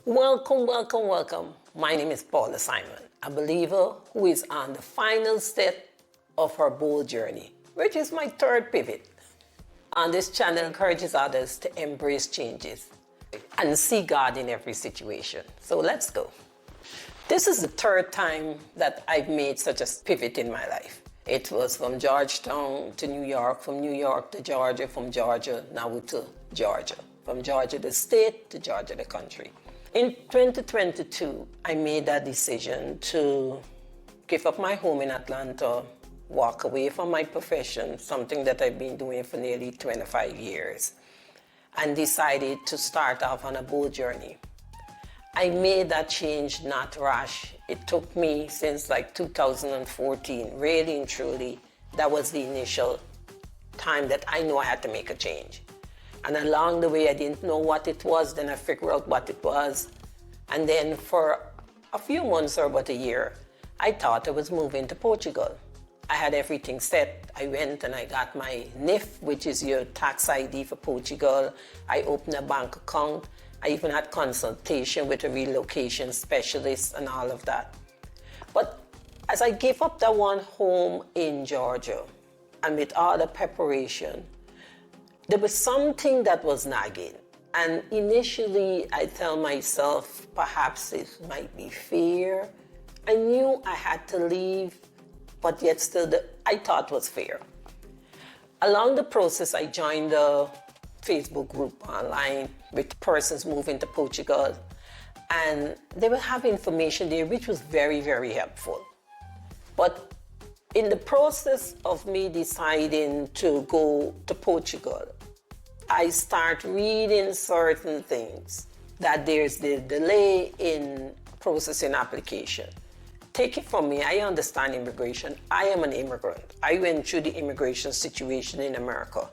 Welcome, welcome, welcome. My name is Paula Simon, a believer who is on the final step of her bold journey, which is my third pivot. On this channel encourages others to embrace changes and see God in every situation. So let's go. This is the third time that I've made such a pivot in my life. It was from Georgetown to New York, from New York to Georgia, from Georgia now to Georgia, from Georgia the state to Georgia the country. In 2022, I made that decision to give up my home in Atlanta, walk away from my profession, something that I've been doing for nearly 25 years, and decided to start off on a bold journey. I made that change not rash. It took me since like 2014, really and truly. That was the initial time that I knew I had to make a change. And along the way, I didn't know what it was. Then I figured out what it was. And then for a few months or about a year, I thought I was moving to Portugal. I had everything set. I went and I got my NIF, which is your tax ID for Portugal. I opened a bank account. I even had consultation with a relocation specialist and all of that. But as I gave up that one home in Georgia, and with all the preparation, there was something that was nagging. And initially, I tell myself, perhaps it might be fear. I knew I had to leave, but yet still I thought was fear. Along the process, I joined a Facebook group online with persons moving to Portugal. And they would have information there, which was very, very helpful. But in the process of me deciding to go to Portugal, I start reading certain things, that there's the delay in processing application. Take it from me, I understand immigration. I am an immigrant. I went through the immigration situation in America.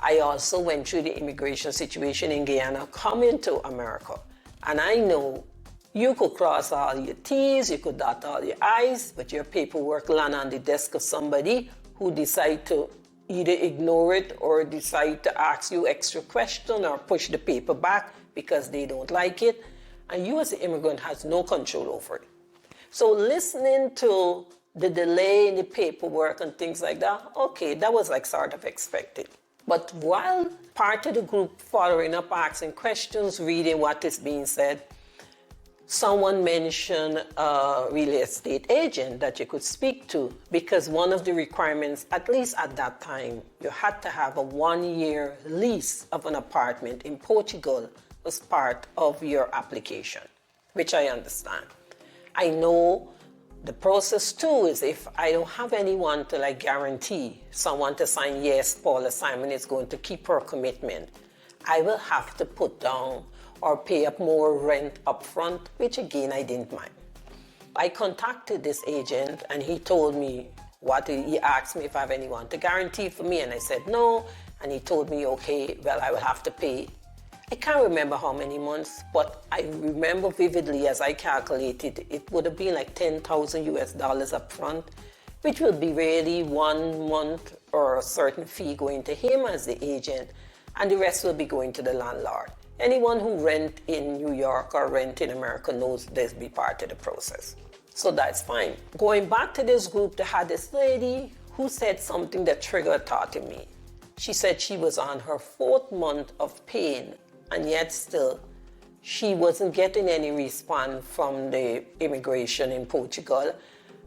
I also went through the immigration situation in Guyana coming to America. And I know you could cross all your T's, you could dot all your I's, but your paperwork land on the desk of somebody who decide to either ignore it or decide to ask you extra question or push the paper back because they don't like it. And you as an immigrant has no control over it. So listening to the delay in the paperwork and things like that, okay, that was like sort of expected. But while part of the group following up, asking questions, reading what is being said, someone mentioned a real estate agent that you could speak to, because one of the requirements, at least at that time, you had to have a 1-year lease of an apartment in Portugal as part of your application, which I understand. I know the process too is if I don't have anyone to guarantee someone to sign, yes, Paula Simon is going to keep her commitment, I will have to put down or pay up more rent up front, which again, I didn't mind. I contacted this agent and he told me he asked me if I have anyone to guarantee for me, and I said no, and he told me, okay, well, I will have to pay. I can't remember how many months, but I remember vividly as I calculated, it would have been like $10,000 up front, which would be really 1 month or a certain fee going to him as the agent, and the rest will be going to the landlord. Anyone who rent in New York or rent in America knows this be part of the process. So that's fine. Going back to this group, they had this lady who said something that triggered a thought in me. She said she was on her 4th month of pain, and yet still she wasn't getting any response from the immigration in Portugal.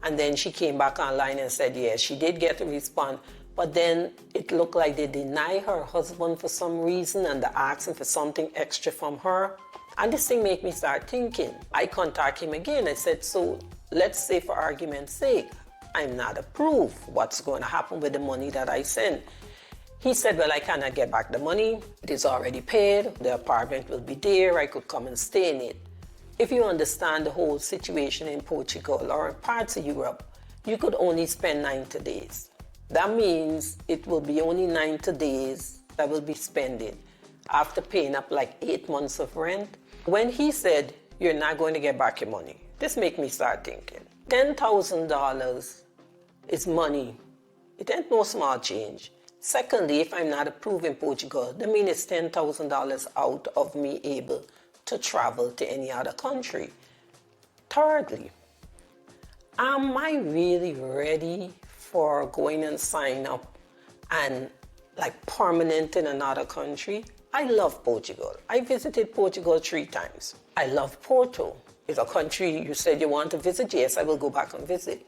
And then she came back online and said, yes, she did get a response. But then it looked like they denied her husband for some reason and they're asking for something extra from her. And this thing made me start thinking. I contacted him again. I said, so let's say for argument's sake, I'm not approved. What's going to happen with the money that I sent? He said, well, I cannot get back the money. It is already paid. The apartment will be there. I could come and stay in it. If you understand the whole situation in Portugal or in parts of Europe, you could only spend 90 days. That means it will be only 90 days that will be spending after paying up like 8 months of rent. When he said, you're not going to get back your money, this made me start thinking. $10,000 is money. It ain't no small change. Secondly, if I'm not approved in Portugal, that means it's $10,000 out of me able to travel to any other country? Thirdly, am I really ready for going and sign up and like permanent in another country? I love Portugal. I visited Portugal 3 times. I love Porto. It's a country you said you want to visit. Yes, I will go back and visit.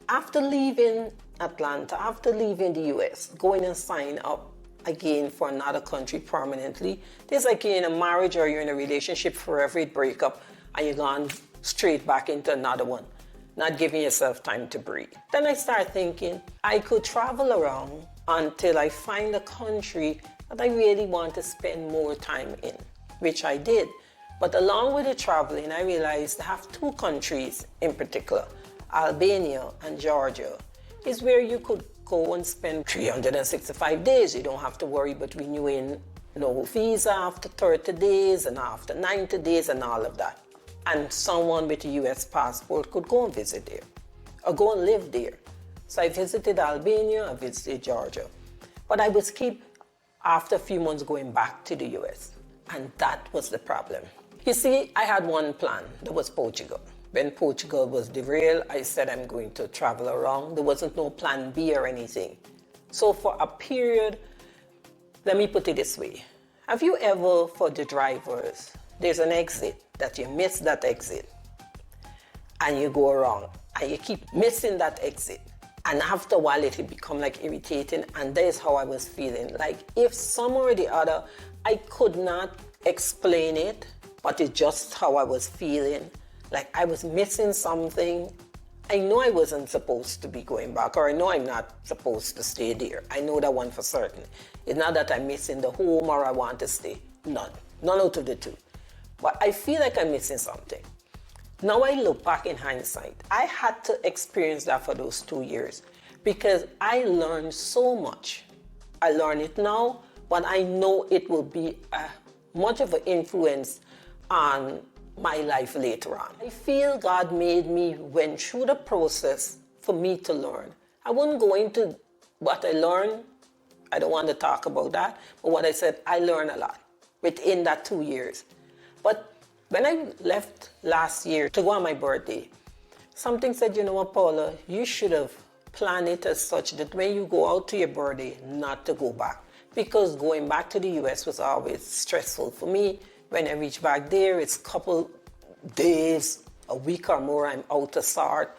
After leaving Atlanta, after leaving the US, going and sign up again for another country permanently, there's like you're in a marriage or you're in a relationship forever, it break up and you're gone straight back into another one, not giving yourself time to breathe. Then I start thinking I could travel around until I find a country that I really want to spend more time in, which I did. But along with the traveling, I realized I have 2 countries in particular, Albania and Georgia, is where you could go and spend 365 days. You don't have to worry about renewing no visa after 30 days and after 90 days and all of that. And someone with a US passport could go and visit there or go and live there. So I visited Albania, I visited Georgia. But I was after a few months, going back to the US. And that was the problem. You see, I had one plan, that was Portugal. When Portugal was derailed, I said I'm going to travel around. There wasn't no plan B or anything. So for a period, let me put it this way. Have you ever, for the drivers, there's an exit that you miss that exit and you go around and you keep missing that exit. And after a while, it'll become like irritating. And that is how I was feeling. Like if some or the other, I could not explain it, but it's just how I was feeling. Like I was missing something. I know I wasn't supposed to be going back, or I know I'm not supposed to stay there. I know that one for certain. It's not that I'm missing the home or I want to stay. None out of the 2. But I feel like I'm missing something. Now I look back in hindsight, I had to experience that for those 2 years because I learned so much. I learn it now, but I know it will be much of an influence on my life later on. I feel God made me went through the process for me to learn. I wouldn't go into what I learned. I don't want to talk about that. But what I said, I learned a lot within that 2 years. But when I left last year to go on my birthday, something said, you know what, Paula, you should have planned it as such that when you go out to your birthday, not to go back. Because going back to the US was always stressful for me. When I reach back there, it's a couple days, a week or more, I'm out to start.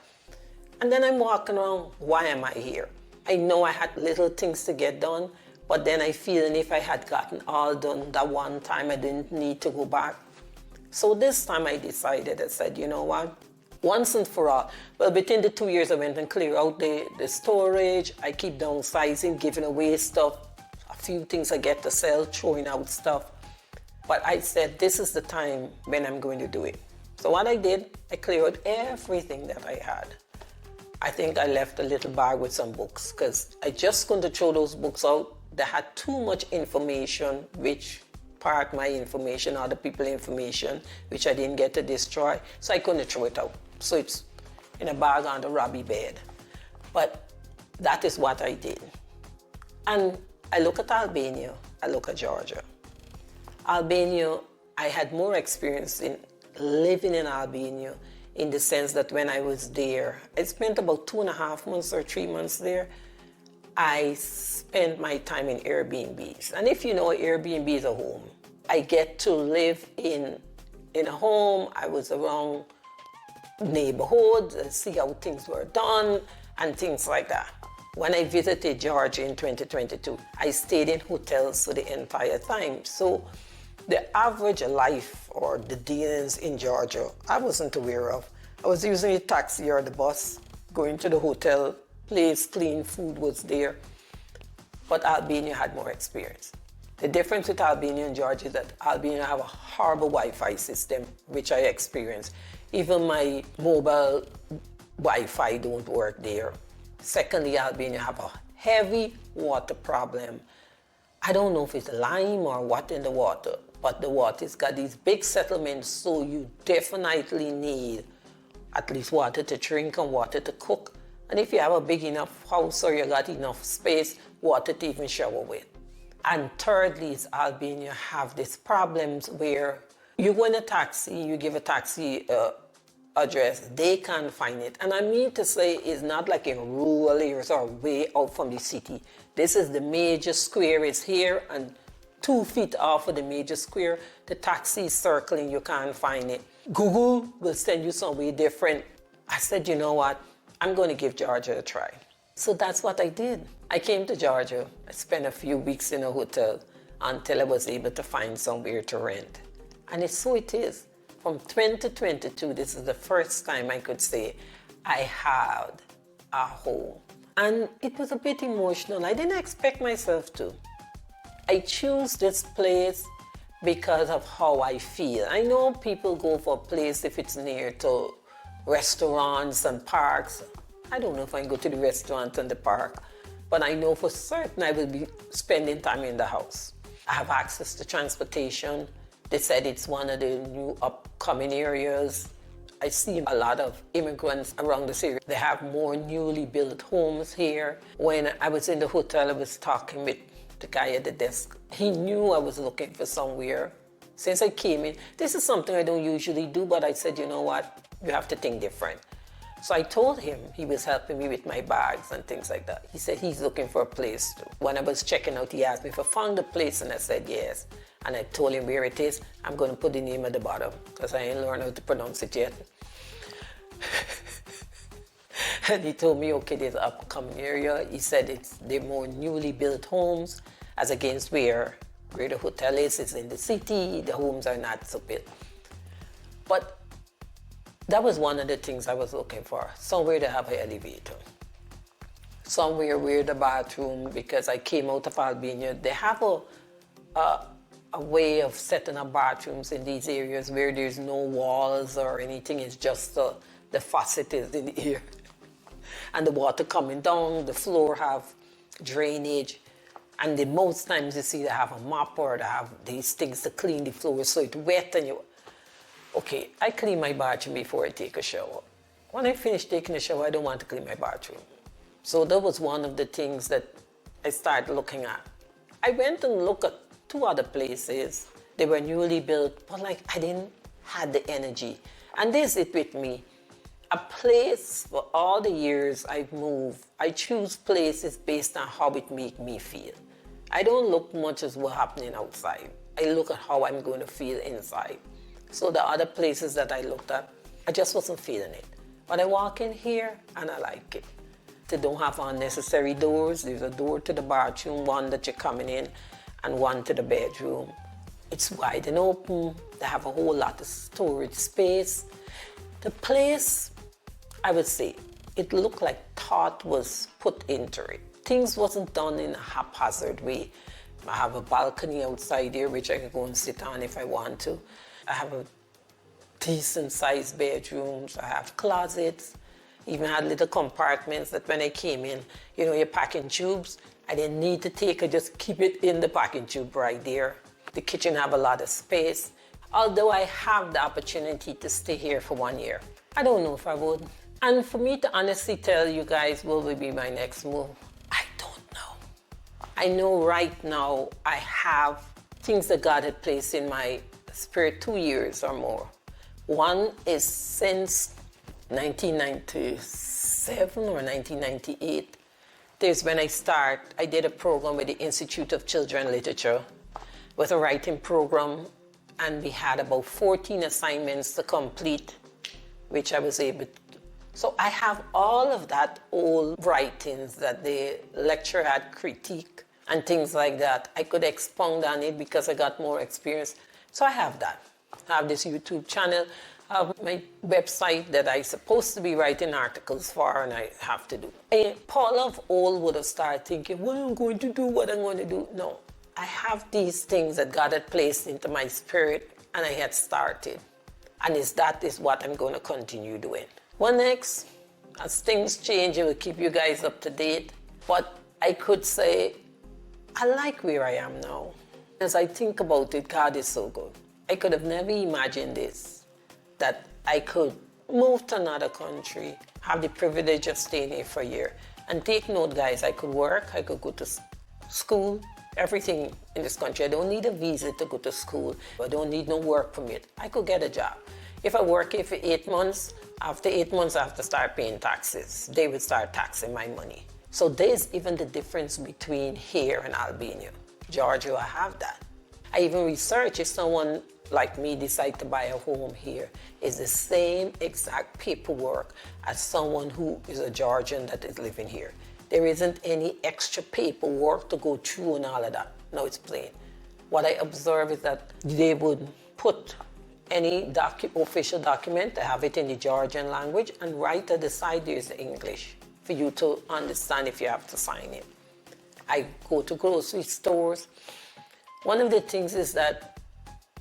And then I'm walking around, why am I here? I know I had little things to get done, but then I feel if I had gotten all done that one time, I didn't need to go back. So this time I decided, I said, you know what, once and for all. Well, within the 2 years, I went and cleared out the storage. I keep downsizing, giving away stuff. A few things I get to sell, throwing out stuff. But I said, this is the time when I'm going to do it. So what I did, I cleared out everything that I had. I think I left a little bag with some books because I just couldn't throw those books out. They had too much information, which part my information, other people's information, which I didn't get to destroy. So I couldn't throw it out. So it's in a bag on the Robbie bed. But that is what I did. And I look at Albania, I look at Georgia. Albania, I had more experience in living in Albania in the sense that when I was there, I spent about 2.5 months or 3 months there. I spent my time in Airbnbs. And if you know, Airbnb is a home. I get to live in a home. I was around neighborhoods and see how things were done and things like that. When I visited Georgia in 2022, I stayed in hotels for the entire time. So the average life or the dealings in Georgia, I wasn't aware of. I was using a taxi or the bus, going to the hotel place, clean food was there. But Albania had more experience. The difference with Albania and Georgia is that Albania have a horrible Wi-Fi system, which I experienced. Even my mobile Wi-Fi don't work there. Secondly, Albania have a heavy water problem. I don't know if it's lime or what in the water, but the water's got these big settlements, so you definitely need at least water to drink and water to cook. And if you have a big enough house or you got enough space, water to even shower with. And thirdly, is Albania have these problems where You go in a taxi, you give a taxi address, they can't find it. And I mean to say, it's not like in rural areas or way out from the city. This is the major square, it's here, and 2 feet off of the major square, the taxi is circling, you can't find it. Google will send you somewhere different. I said, you know what? I'm going to give Georgia a try. So that's what I did. I came to Georgia. I spent a few weeks in a hotel until I was able to find somewhere to rent. And so it is. From 2022, this is the first time I could say I had a home. And it was a bit emotional. I didn't expect myself to. I choose this place because of how I feel. I know people go for a place if it's near to restaurants and parks. I don't know if I can go to the restaurant and the park, but I know for certain I will be spending time in the house. I have access to transportation. They said it's one of the new upcoming areas. I see a lot of immigrants around this area. They have more newly built homes here. When I was in the hotel, I was talking with the guy at the desk. He knew I was looking for somewhere. Since I came in, this is something I don't usually do, but I said, you know what, you have to think different. So I told him, he was helping me with my bags and things like that. He said he's looking for a place. When I was checking out, he asked me if I found a place, and I said yes. And I told him where it is. I'm going to put the name at the bottom because I ain't learned how to pronounce it yet. And he told me, okay, there's an upcoming area. He said they're more newly built homes as against where the hotel is. It's in the city. The homes are not so built. But that was one of the things I was looking for, somewhere to have an elevator. Somewhere where the bathroom, because I came out of Albania, they have a way of setting up bathrooms in these areas where there's no walls or anything. It's just the faucet is in the air. And the water coming down, the floor have drainage. And most times you see they have a mop or they have these things to clean the floor so it's wet and you... Okay, I clean my bathroom before I take a shower. When I finish taking a shower, I don't want to clean my bathroom. So that was one of the things that I started looking at. I went and looked at 2 other places. They were newly built, but I didn't have the energy. And this is it with me. A place, for all the years I've moved, I choose places based on how it make me feel. I don't look much at what's happening outside. I look at how I'm going to feel inside. So the other places that I looked at, I just wasn't feeling it. But I walk in here and I like it. They don't have unnecessary doors. There's a door to the bathroom, one that you're coming in, and one to the bedroom. It's wide and open. They have a whole lot of storage space. The place, I would say, it looked like thought was put into it. Things wasn't done in a haphazard way. I have a balcony outside here, which I can go and sit on if I want to. I have a decent sized bedrooms. I have closets. Even had little compartments that when I came in, you know, your packing tubes, I didn't need to take it, just keep it in the packing tube right there. The kitchen have a lot of space. Although I have the opportunity to stay here for 1 year, I don't know if I would. And for me to honestly tell you guys what will be my next move, I don't know. I know right now I have things that God had placed in my spirit 2 years or more. One is since 1997 or 1998. There's when I did a program with the Institute of Children Literature with a writing program, and we had about 14 assignments to complete, which I was able to do. So I have all of that old writings that the lecturer had critiqued and things like that. I could expound on it because I got more experience. So I have that. I have this YouTube channel. I have my website that I'm supposed to be writing articles for, and I have to do. Paul of old would have started thinking, what am I going to do, what I'm going to do? No, I have these things that God had placed into my spirit, and I had started. And that is what I'm going to continue doing. What next? As things change, I will keep you guys up to date. But I could say, I like where I am now. As I think about it, God is so good. I could have never imagined this, that I could move to another country, have the privilege of staying here for a year. And take note, guys, I could work, I could go to school, everything in this country. I don't need a visa to go to school. I don't need no work permit. I could get a job. If I work here for 8 months, after 8 months I have to start paying taxes. They would start taxing my money. So there's even the difference between here and Albania. Georgia, I have that. I even research if someone like me decide to buy a home here, is the same exact paperwork as someone who is a Georgian that is living here. There isn't any extra paperwork to go through and all of that. No, it's plain. What I observe is that they would put any official document, they have it in the Georgian language, and right at the side there's the English for you to understand if you have to sign it. I go to grocery stores. One of the things is that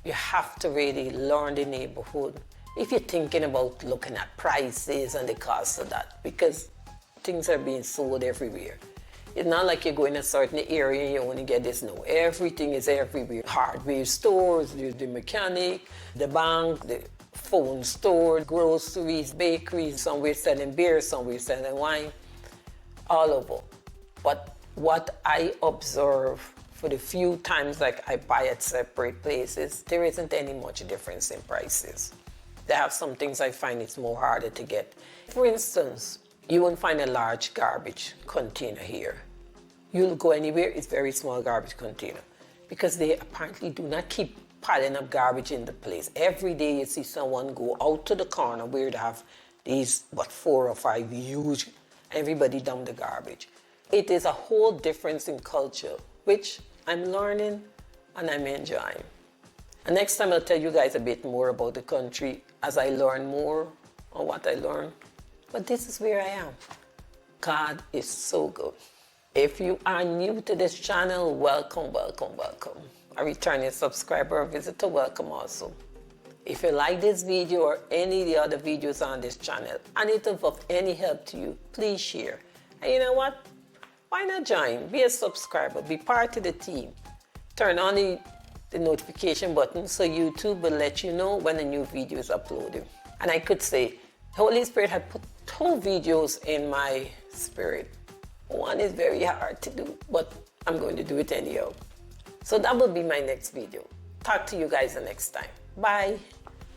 you have to really learn the neighborhood if you're thinking about looking at prices and the cost of that, because things are being sold everywhere. It's not like you're going to a certain area and you only get this. No, everything is everywhere. Hardware stores, the mechanic, the bank, the phone store, groceries, bakeries, somewhere selling beer, somewhere selling wine, all over. But what I observe for the few times like I buy at separate places, there isn't any much difference in prices. They have some things I find it's more harder to get. For instance, you won't find a large garbage container here. You'll go anywhere, it's very small garbage container, because they apparently do not keep piling up garbage in the place. Every day you see someone go out to the corner where they have these, 4 or 5 huge, everybody dump the garbage. It is a whole difference in culture, which I'm learning and I'm enjoying. And next time I'll tell you guys a bit more about the country as I learn more on what I learned. But this is where I am. God is so good. If you are new to this channel, welcome, welcome, welcome. A returning subscriber or visitor, welcome also. If you like this video or any of the other videos on this channel, and it is of any help to you, please share. And you know what? Why not join? Be a subscriber, be part of the team. Turn on the notification button so YouTube will let you know when a new video is uploaded. And I could say, the Holy Spirit had put 2 videos in my spirit. One is very hard to do, but I'm going to do it anyhow. So that will be my next video. Talk to you guys the next time. Bye.